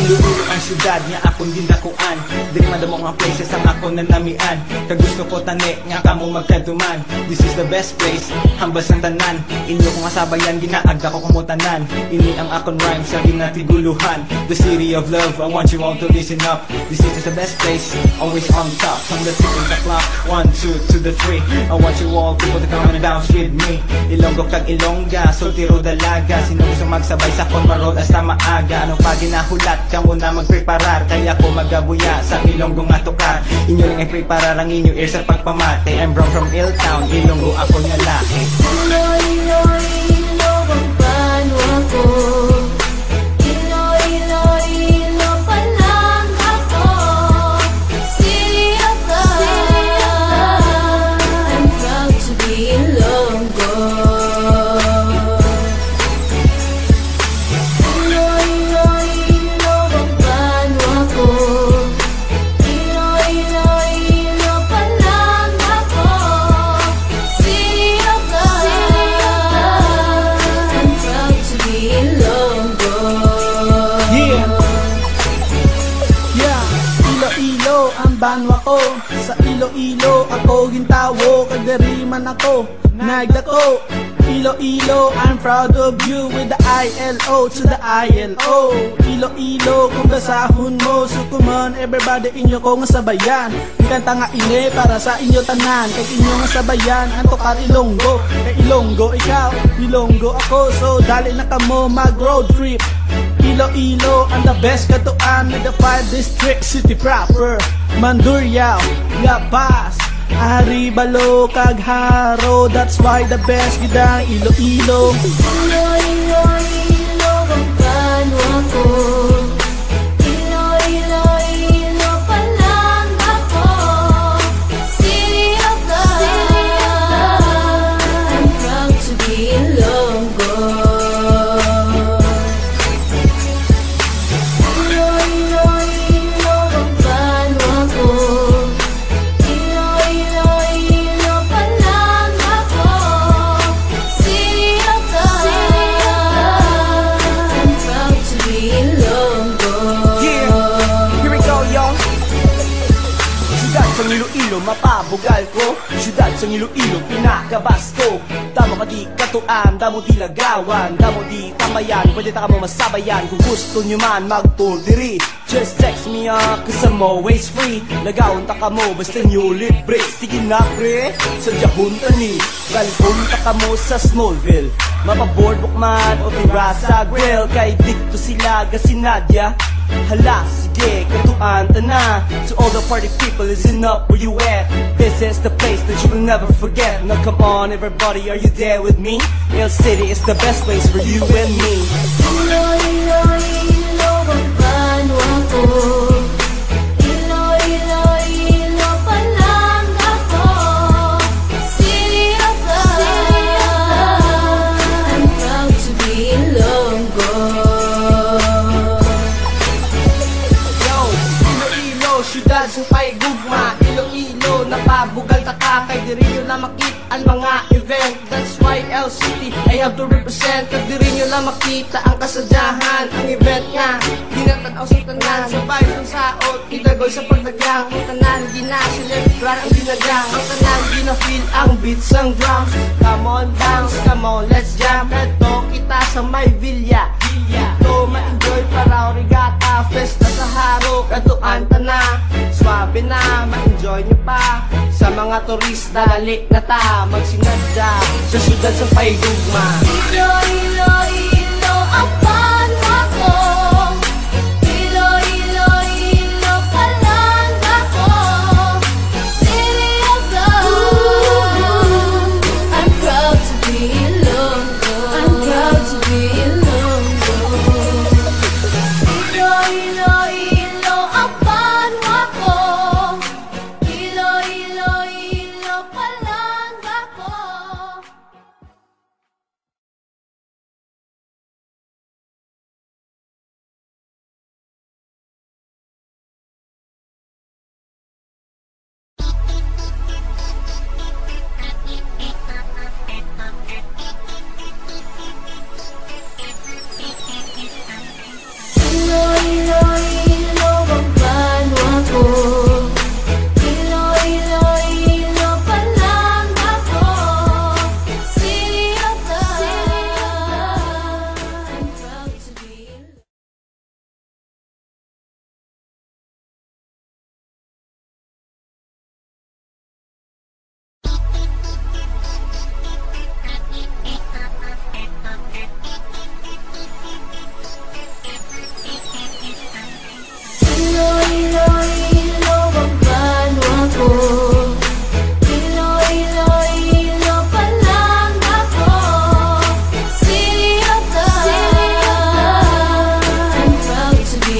Iloilo ang syudad nga akong gindakuan. Diri madamo nga places ang ako nanamian. Kagusto ko tani nga kamo magkaduman. This is the best place, hambas ang tanan. Inyo kong asabayan, ginaagda ko kumutanan. Ini ang akong rhymes sa ginatiguluhan. The city of love, I want you all to listen up. This is the best place, always on top. From the tick of the clock, 1, 2 to the 3. I want you all to put the count down with me. Ilonggo kag Ilongga, Soltiro dalaga. Sino gusto magsabay sa Conma Road hasta maaga? Anong pa ginahulat, kamo na magpreparar. Kaya ko magabuya sa Ilonggo nga tukar. Inyo lang ay preparar ang inyo ear sa pagpamate. I'm from Illtown, Ilonggo ako nga lahi. Iloilo, Ilo, ang banwa ko. Iloilo, Ilo pa lang ako. City of God, I'm proud to be Ilonggo. Iloilo, Ilo, ang banwa ko. Iloilo, Ilo pa lang ako. City of God, I'm proud to be Ilonggo. Iloilo ang banwa ko. Sa Iloilo ako gintawo. Kagdari man ako nagdako. Iloilo, I'm proud of you. With the ILO to the ILO. Iloilo, kung basahon mo. So come on, everybody inyo ko nga sabayan. Kanta nga ini para sa inyo tanan. Kay inyo nga sabayan, anto kar Ilonggo. Kay Ilonggo ikaw, Ilonggo ako. So dali na kamo mag road trip. Iloilo ang the best katuan. With the 5 district city proper. Mandurriao, La Paz, Aribalo, Cagharo. That's why the best gidang Iloilo. Iloilo, Ilo, ang banwa ko. Iloilo, Ilo pa lang ako. City of God, I'm proud to be Ilonggo. Iloilo, Ilo, ang banwa ko. Iloilo, Ilo pa lang ako. City of God, I'm proud to be Ilonggo. Yeah, here we go, y'all. Syudad sa Iloilo, mapabugal ko. Syudad sa Iloilo, pinakabasto. Damo ka di katuan, damo di lagawan, damo di tamayan. Pwede ta ka mo masabayan kung gusto nyo man mag-tour diri. Just text me cause I'm always free. Lagawon ta ka mo, basta nyo libre. Sige na pre, sa Jahunta ni Galpon ta ka mo sa Smallville. Mapaboardwalk man o tira sa grill. Kay dito sila gasinadya. Hala, sige, katuan ta na. To all the party people, listen up, where you at? This is the place that you will never forget. Now come on everybody, are you there with me? Ill City is the best place for you and me. Iloilo, Ilo, ang banwa ko. Iloilo, Ilo pa lang ako. City of God, I'm proud to be Ilonggo. Yo, Iloilo, syudad sa paigugma. Iloilo, napabugal ta ka. Kay diri nyo na makita ang mga event. That's why LCT, I have to represent. Kay diri nyo na makita ang kasadyahan. Ang event nga, ginatanaw sa tanan. Sabay sa saot, itagoy sa pagdagang. Ang tanan, gina-celebrar ang ginagang. Ang tanan, gina-feel ang beats ang drums. Come on, bounce, come on, let's jam. Eto kita sa may villa. Ito, ma-enjoy para origata. Festa sa haro, katuan ta na. Swabe na, ma-enjoy nyo pa. Sa mga turista, dali na ta magsinadya sa syudad sa paigugma. Iloilo, Ilo, ang banwa ko. Iloilo, Ilo pa lang ako. City of God, I'm proud to be Ilonggo. I'm proud to be Ilonggo. Iloilo, Ilo, ang banwa ko. Iloilo, Ilo pa lang ako.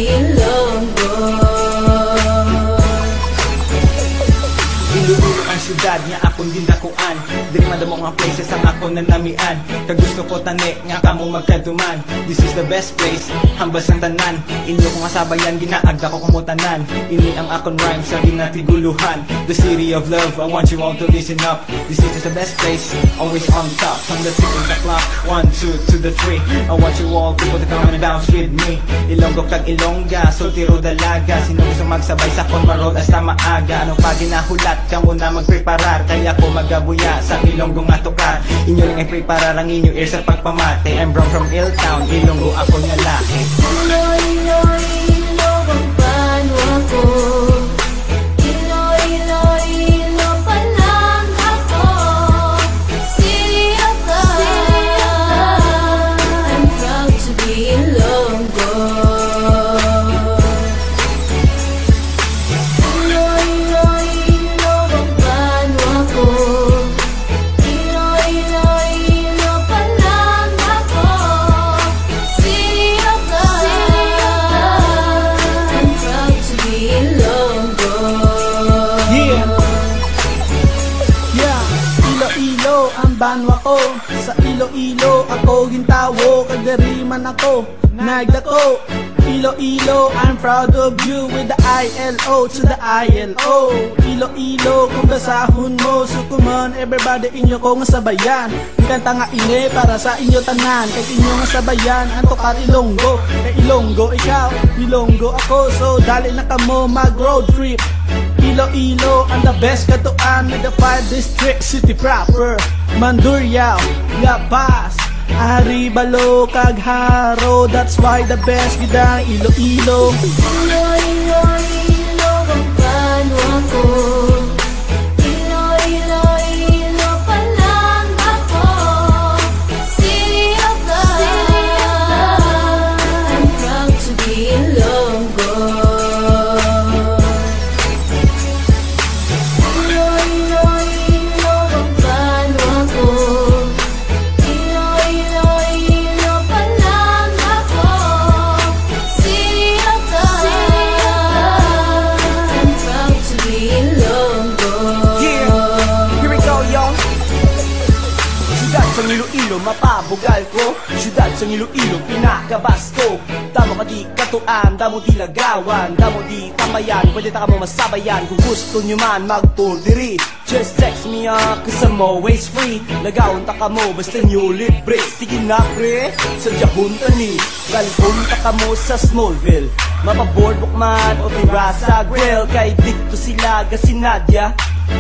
Ilonggo. Iloilo ang syudad nga akong dindakuan. Diri madamo nga places ang ako nanamian. Kag gusto ko tani nga kamo magkaduman. This is the best place, hambas ang tanan. Inyo ko nga sabayan, ginaagda ko kumutanan. Ini ang akong rhyme sa ginatiguluhan. The city of love, I want you all to listen up. This is the best place, always on top. From the tick of the clock, 1, 2 to the 3. I want you all to put the come and bounce with me. Ilonggo kag Ilongga, sultiro dalaga. Sino gusto magsabay sa kon marod hasta maaga. Anong pa ginahulat, kamo na magpreparar. Kaya ko magabuya sa Ilonggo nga tukar. Inyo lang ay preparar ang inyo ear sa pagpamate. I'm from Illtown, Ilonggo ako nga lahi. Ilo, ilo, ang banwa ko. Ilo, ilo, ilo pa lang ako. City of God, I'm proud to be Ilonggo. Ilo, ilo, ilo, ang banwa ko. Ilo, ilo, ilo pa lang ako. City of God, I'm proud to be Ilonggo. Yeah, Iloilo ang banwa ko. Sa Iloilo ako gintawo. Kagariman ako, nagdako. Iloilo, I'm proud of you. With the ILO to the ILO. Iloilo, kung basahon mo. So come on, everybody inyo ko nga sabayan. Ang kanta nga ini para sa inyo tanan. Kay inyo nga sabayan, ang tukar Ilonggo. Kay Ilonggo ikaw, Ilonggo ako. So dali na kamo mag road trip. Iloilo ang the best katuan with the 5 district city proper. Mandurriao, La Paz, Aribalo, Cagharo. That's why the best gidang Iloilo. Ilo, ilo, ilo, ang banwa ko. Ilo, ilo, ilo pa lang ako. City of God, I'm proud to be Ilonggo. Ilo, ilo, ilo, ang banwa ko. Ilo, ilo, ilo pa lang ako. City of God, I'm proud to be Ilonggo. Yeah, here we go, yo. Syudad sa Iloilo, mapabugal ko. Syudad sa Iloilo, pinakabas ko. Damo ka di katuan, damo di lagawan, damo di tamayan. Pwede ta ka mo masabayan. Kung gusto nyo man mag-tour diri, just text me cause I'm always free. Lagawon ta ka mo, basta nyo libre. Sige na pre, sa Jahunta ni Galpon ta ka mo sa Smallville. Mapaboardwalk man o tira sa grill. Kay dikto sila si Nadia.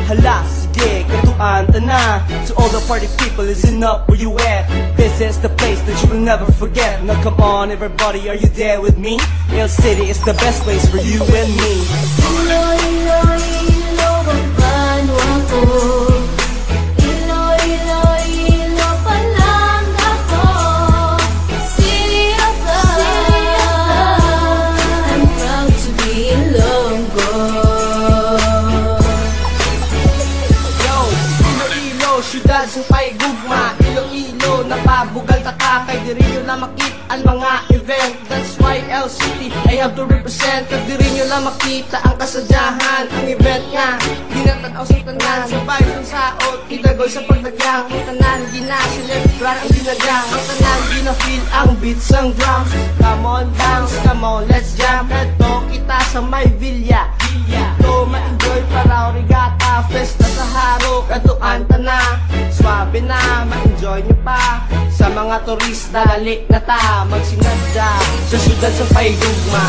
Hala, sige, katuan ta na. To all the party people, listen up where you at. This is the place that you will never forget. Now come on everybody, are you there with me? Ill City is the best place for you and me. Ilo, ilo, ilo, ang banwa ko. Ilo, ilo, ilo pa lang ako. City of God, I'm proud to be Ilonggo. Yo, Iloilo, syudad sa paigugma. Iloilo, napabugal ta ka. Kay diri nyo na makita ang mga event. That's why LCT, I have to represent. Kag diri nyo na makita ang kasadyahan. Ang event nga, ginatanaw sa tanan. Sabay sa saot, idagoy sa pagdagyang. Ang tanan, ginaselebrar ang dinagang. Ang tanan, ginafeel ang beats ang drums. Come on, bounce, come on, let's jam. Eto, kita sa may villa. Ito, ma-enjoy para regata. Festa sa haro, katuan ta na. Swabe na, ma-enjoy nyo pa. Sa mga turista, dali na ta magsinadya sa syudad sa paigugma.